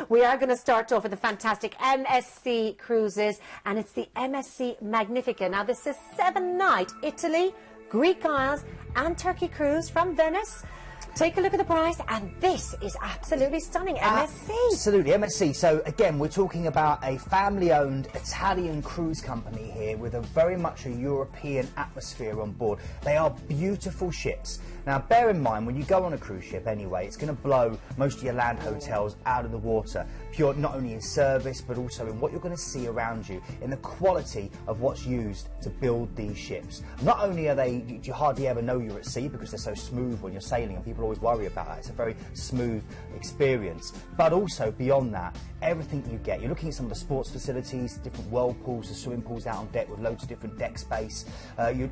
We are going to start off with the fantastic MSC Cruises, and it's the MSC Magnifica. Now, this is 7-night Italy, Greek Isles and Turkey cruise from Venice. Take a look at the price, and this is absolutely stunning. MSC. Absolutely, MSC. So again, we're talking about a family-owned Italian cruise company here with a very much a European atmosphere on board. They are beautiful ships. Now, bear in mind, when you go on a cruise ship anyway, it's going to blow most of your land hotels out of the water. Pure, not only in service, but also in what you're going to see around you, in the quality of what's used to build these ships. Not only are they, you hardly ever know you're at sea because they're so smooth when you're sailing, and people always worry about that. It's a very smooth experience. But also beyond that, everything you get. You're looking at some of the sports facilities, different whirlpools, the swimming pools out on deck with loads of different deck space.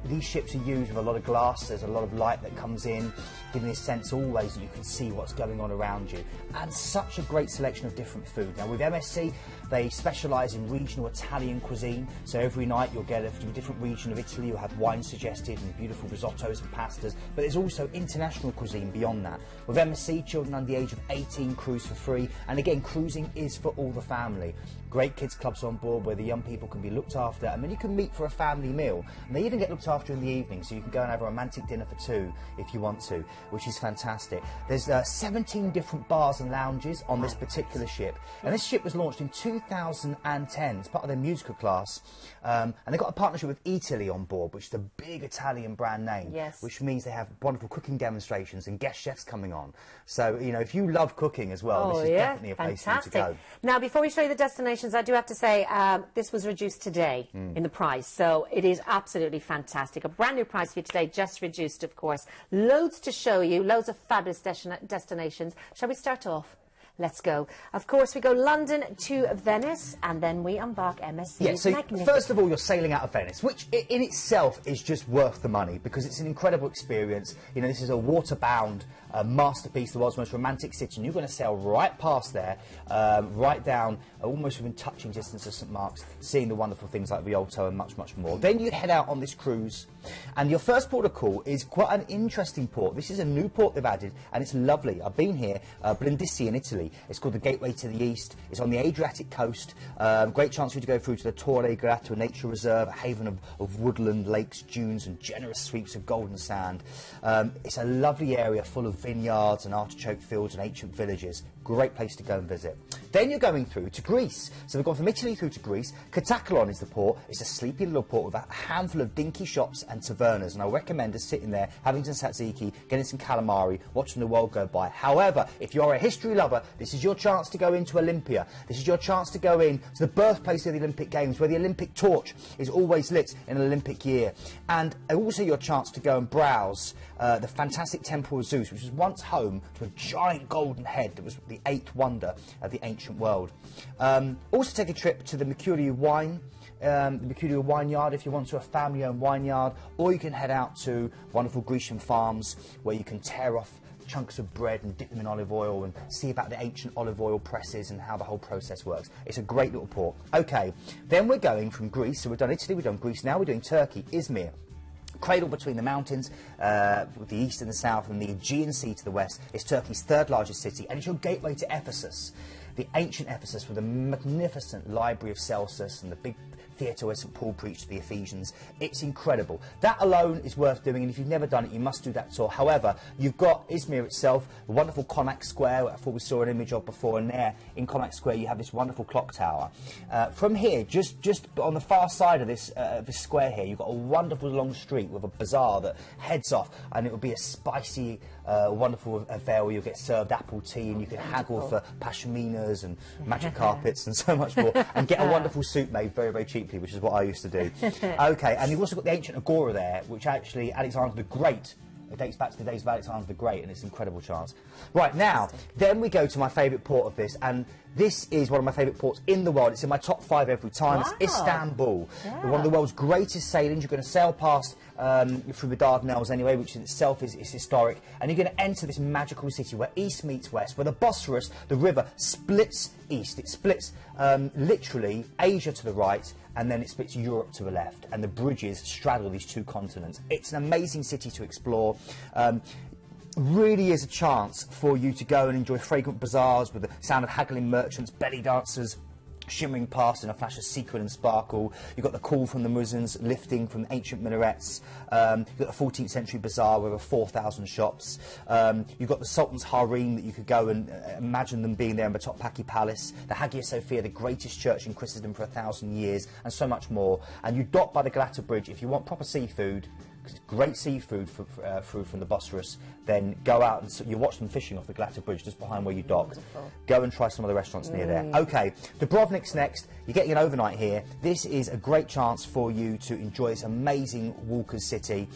These ships are used with a lot of glass. There's a lot of light that comes in, giving a sense always that you can see what's going on around you. And such a great selection of different food. Now with MSC, they specialise in regional Italian cuisine. So every night you'll get a different region of Italy. You'll have wine suggested and beautiful risottos and pastas. But there's also international cuisine beyond that. With MSC, children under the age of 18 cruise for free. And again, cruising is for all the family. Great kids clubs on board where the young people can be looked after, and then you can meet for a family meal, and they even get looked after in the evening, so you can go and have a romantic dinner for two if you want to, which is fantastic. There's 17 different bars and lounges on this particular ship, and this ship was launched in 2010 as part of their musical class, and they've got a partnership with Italy on board, which is a big Italian brand name, which means they have wonderful cooking demonstrations and guest chefs coming on. So, you know, if you love cooking as well, this is definitely a place for you to go. Now, before we show you the destinations, I do have to say this was reduced today in the price, so it is absolutely fantastic. A brand new price for you today, just reduced, of course. Loads to show you, loads of fabulous destinations. Shall we start off? Let's go. Of course, we go London to Venice, and then we embark MSC. Yeah, so first of all, you're sailing out of Venice, which in itself is just worth the money because it's an incredible experience. You know, this is a water-bound masterpiece, the world's most romantic city, and you're going to sail right past there, right down, almost within touching distance of St Mark's, seeing the wonderful things like Rialto and much, much more. Then you head out on this cruise, and your first port of call is quite an interesting port. This is a new port they've added, and it's lovely. I've been here, Brindisi in Italy. It's called the Gateway to the East. It's on the Adriatic coast. Great chance for you to go through to the Torre Grata Nature Reserve, a haven of woodland, lakes, dunes, and generous sweeps of golden sand. It's a lovely area full of vineyards and artichoke fields and ancient villages. Great place to go and visit. Then you're going through to Greece. So we've gone from Italy through to Greece. Kataklon is the port. It's a sleepy little port with a handful of dinky shops and tavernas, and I recommend us sitting there, having some tzatziki, getting some calamari, watching the world go by. However, if you're a history lover, this is your chance to go into Olympia. This is your chance to go in to the birthplace of the Olympic Games, where the Olympic torch is always lit in an Olympic year. And also your chance to go and browse the fantastic Temple of Zeus, which was once home to a giant golden head that was the 8th wonder of the ancient world. Also take a trip to the Mercurio wine. The Mercurio Wineyard if you want to, a family-owned wineyard, or you can head out to wonderful Grecian farms where you can tear off chunks of bread and dip them in olive oil and see about the ancient olive oil presses and how the whole process works. It's a great little port. Okay, then we're going from Greece, so we've done Italy, we've done Greece, now we're doing Turkey, Izmir. Cradle between the mountains, with the east and the south, and the Aegean Sea to the west. It's Turkey's third largest city, and it's your gateway to Ephesus, the ancient Ephesus with a magnificent library of Celsus and the big theatre where St Paul preached to the Ephesians. It's incredible. That alone is worth doing, and if you've never done it, you must do that tour. However, you've got Izmir itself, the wonderful Konak Square, I thought we saw an image of before, and there in Konak Square you have this wonderful clock tower. From here, just on the far side of this square here, you've got a wonderful long street with a bazaar that heads off, and it will be a spicy, wonderful affair where you'll get served apple tea, and you can haggle for pashminas and magic carpets and so much more, and get a wonderful soup made very, very cheaply, which is what I used to do. Okay, and you've also got the ancient Agora there, which actually Alexander the Great, it dates back to the days of Alexander the Great, and it's an incredible chance. Right, now, then we go to my favourite port of this, and this is one of my favourite ports in the world. It's in my top 5 every time. Wow. It's Istanbul, one of the world's greatest sailings. You're going to sail past through the Dardanelles anyway, which in itself is historic, and you're going to enter this magical city where east meets west, where the Bosphorus, the river, splits east. It splits literally Asia to the right, and then it splits Europe to the left, and the bridges straddle these two continents. It's an amazing city to explore. really is a chance for you to go and enjoy fragrant bazaars with the sound of haggling merchants, belly dancers shimmering past in a flash of sequin and sparkle. You've got the call from the muezzins lifting from ancient minarets. You've got the 14th century bazaar with over 4,000 shops. You've got the Sultan's harem that you could go and imagine them being there in the Topkapi Palace. The Hagia Sophia, the greatest church in Christendom for 1,000 years, and so much more. And you dock by the Galata Bridge if you want proper seafood. Because it's great seafood through from the Bosphorus, then go out and you watch them fishing off the Galata Bridge just behind where you dock. Wonderful. Go and try some of the restaurants near there. Okay, Dubrovnik's next. You're getting an overnight here. This is a great chance for you to enjoy this amazing Walker's city.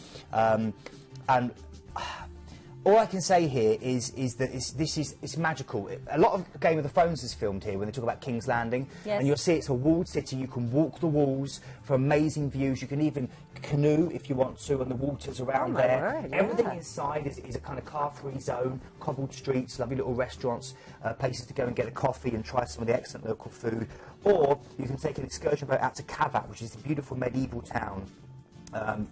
All I can say here is that it's magical. A lot of Game of the Thrones is filmed here when they talk about King's Landing. Yes. And you'll see it's a walled city. You can walk the walls for amazing views. You can even canoe if you want to on the waters around there. Word, yeah. Everything inside is a kind of car-free zone, cobbled streets, lovely little restaurants, places to go and get a coffee and try some of the excellent local food. Or you can take an excursion boat out to Cavite, which is a beautiful medieval town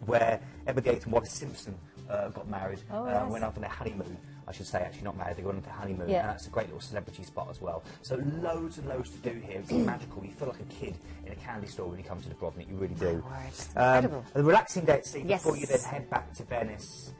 where Edward VIII and Wallis Simpson got married, Yes. went off on their honeymoon. I should say, actually not married, they went on their honeymoon, Yeah. and that's a great little celebrity spot as well. So loads and loads to do here. It's magical. You feel like a kid in a candy store when you come to Dubrovnik, you really do. It's incredible. A relaxing day at sea Yes. before you then head back to Venice.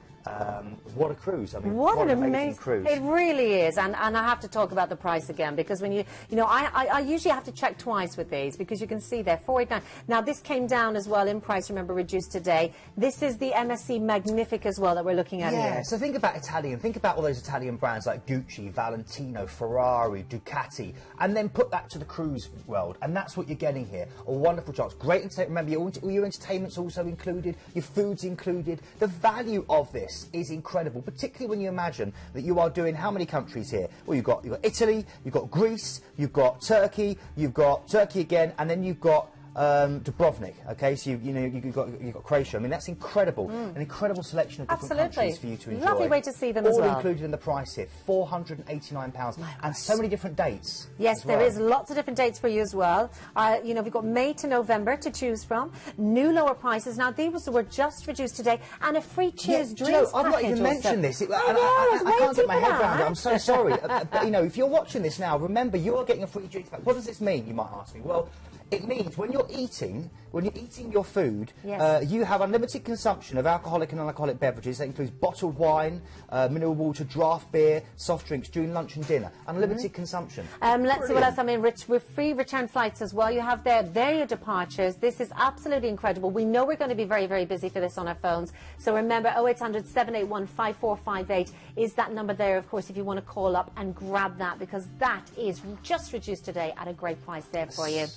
What a cruise. I mean, What an amazing amazing cruise. It really is, and I have to talk about the price again, because when you know, I usually have to check twice with these, because you can see there, $489. Now this came down as well in price, remember, reduced today. This is the MSC Magnific as well that we're looking at Yeah, here. so think about Italian. Think about all those Italian brands like Gucci, Valentino, Ferrari, Ducati, and then put that to the cruise world. And that's what you're getting here. A wonderful chance. Great entertainment. Remember, all your entertainment's also included, your food's included. The value of this is incredible, particularly when you imagine that you are doing how many countries here? Well, you've got Italy, you've got Greece, you've got Turkey again, and then you've got Dubrovnik. Okay, so you've got Croatia. I mean, that's incredible. An incredible selection of different Absolutely. countries for you to enjoy. Lovely way to see them as All well. included in the price here, £489, and so many different dates. Yes, as there well. is lots of different dates for you as well. We've got May to November to choose from. New lower prices. Now, these were just reduced today, and a free Cheers do you know, drinks I've not package even also. mentioned this. I I can't get my head around it. I'm it. so sorry. But, if you're watching this now, remember you are getting a free drinks pack. What does this mean? You might ask me. Well, it means when you're eating your food, Yes. you have unlimited consumption of alcoholic and non-alcoholic beverages. That includes bottled wine, mineral water, draft beer, soft drinks during lunch and dinner. Unlimited consumption. Let's see what else. I mean, with free return flights as well. You have there your departures. This is absolutely incredible. We know we're going to be very, very busy for this on our phones. So remember, 0800 781 5458 is that number there, of course, if you want to call up and grab that, because that is just reduced today at a great price there for you.